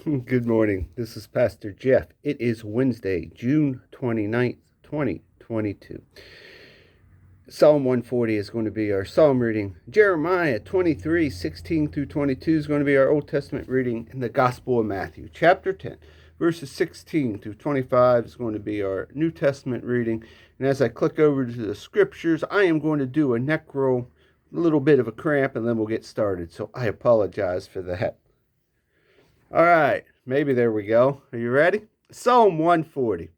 Good morning. This is Pastor Jeff. It is Wednesday, June 29th, 2022. Psalm 140 is going to be our psalm reading. Jeremiah 23:16 through 22 is going to be our Old Testament reading. And the Gospel of Matthew, chapter 10, verses 16 through 25 is going to be our New Testament reading. And as I click over to the scriptures, I am going to do a neck roll, a little bit of a cramp, and then we'll get started. So I apologize for that. All right, maybe there we go. Are you ready? Psalm 140.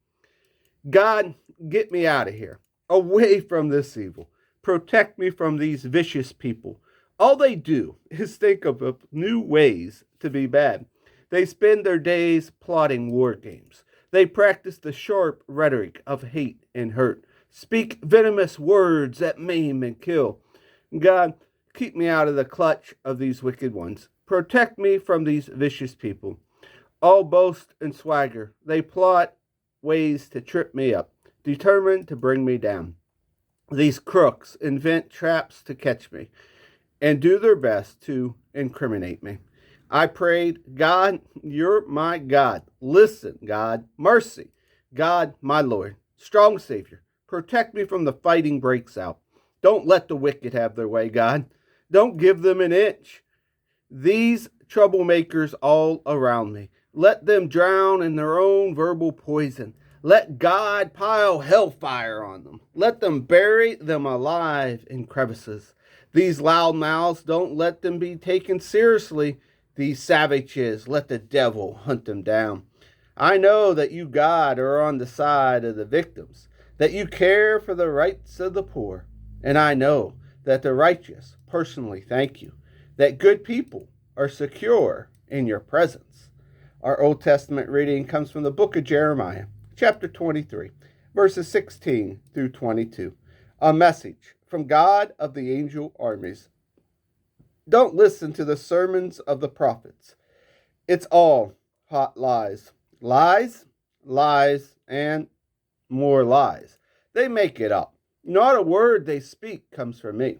God, get me out of here, away from this evil. Protect me from these vicious people. All they do is think of new ways to be bad. They spend their days plotting war games. They practice the sharp rhetoric of hate and hurt, speak venomous words that maim and kill. God, keep me out of the clutch of these wicked ones. Protect me from these vicious people. All boast and swagger. They plot ways to trip me up, determined to bring me down. These crooks invent traps to catch me and do their best to incriminate me. I prayed, God, you're my God. Listen, God, mercy. God, my Lord, strong Savior. Protect me from the fighting breaks out. Don't let the wicked have their way, God. Don't give them an inch. These troublemakers all around me, let them drown in their own verbal poison. Let God pile hellfire on them. Let them bury them alive in crevices. These loud mouths, don't let them be taken seriously. These savages, let the devil hunt them down. I know that you, God, are on the side of the victims, that you care for the rights of the poor. And I know that the righteous personally thank you, that good people are secure in your presence. Our Old Testament reading comes from the book of Jeremiah, chapter 23, verses 16 through 22. A message from God of the angel armies. Don't listen to the sermons of the prophets. It's all hot lies. Lies, lies, and more lies. They make it up. Not a word they speak comes from me.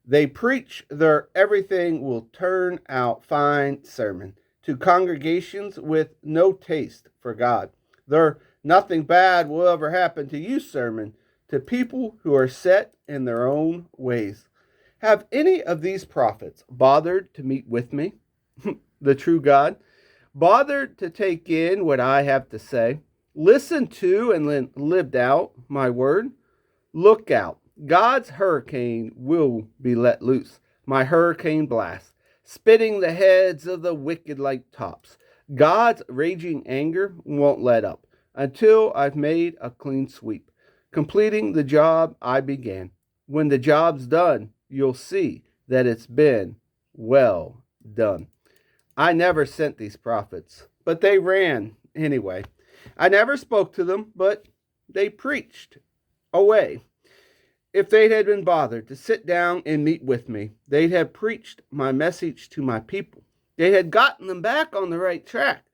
They preach their everything will turn out fine sermon to congregations with no taste for God. Their nothing bad will ever happen to you sermon to people who are set in their own ways. Have any of these prophets bothered to meet with me, the true God? Bothered to take in what I have to say? Listen to and lived out my word? Look out. God's hurricane will be let loose. My hurricane blast, spitting the heads of the wicked like tops. God's raging anger won't let up until I've made a clean sweep, completing the job I began. When the job's done, you'll see that it's been well done. I never sent these prophets, but they ran anyway. I never spoke to them, but they preached away. If they had been bothered to sit down and meet with me, they'd have preached my message to my people. They had gotten them back on the right track,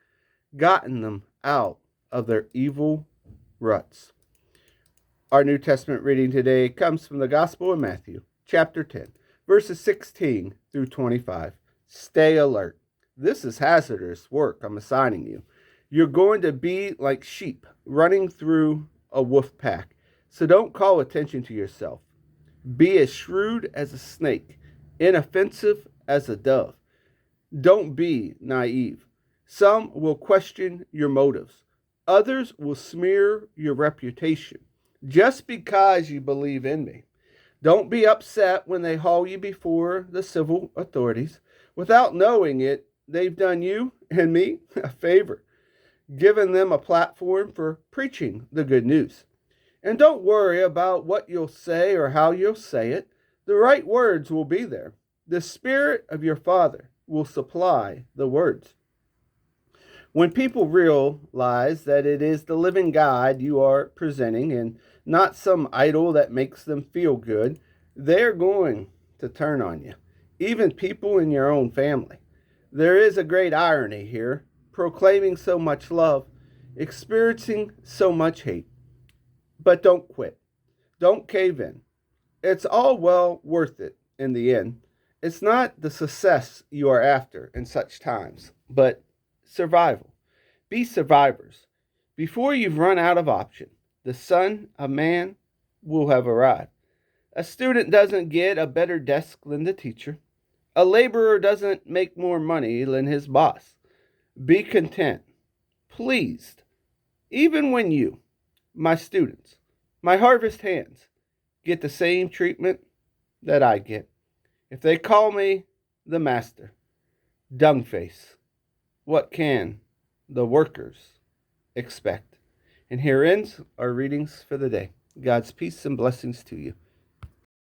gotten them out of their evil ruts. Our New Testament reading today comes from the Gospel of Matthew, chapter 10, verses 16 through 25. Stay alert. This is hazardous work I'm assigning you. You're going to be like sheep running through a wolf pack. So don't call attention to yourself. Be as shrewd as a snake, inoffensive as a dove. Don't be naive. Some will question your motives. Others will smear your reputation just because you believe in me. Don't be upset when they haul you before the civil authorities. Without knowing it, they've done you and me a favor, given them a platform for preaching the good news. And don't worry about what you'll say or how you'll say it. The right words will be there. The Spirit of your Father will supply the words. When people realize that it is the living God you are presenting and not some idol that makes them feel good, they're going to turn on you, even people in your own family. There is a great irony here, proclaiming so much love, experiencing so much hate. But don't quit. Don't cave in. It's all well worth it in the end. It's not the success you are after in such times, but survival. Be survivors. Before you've run out of option, the Son of Man will have arrived. A student doesn't get a better desk than the teacher. A laborer doesn't make more money than his boss. Be content, pleased, even when you, my students, my harvest hands, get the same treatment that I get. If they call me the master, dung face, what can the workers expect? And here ends our readings for the day. God's peace and blessings to you.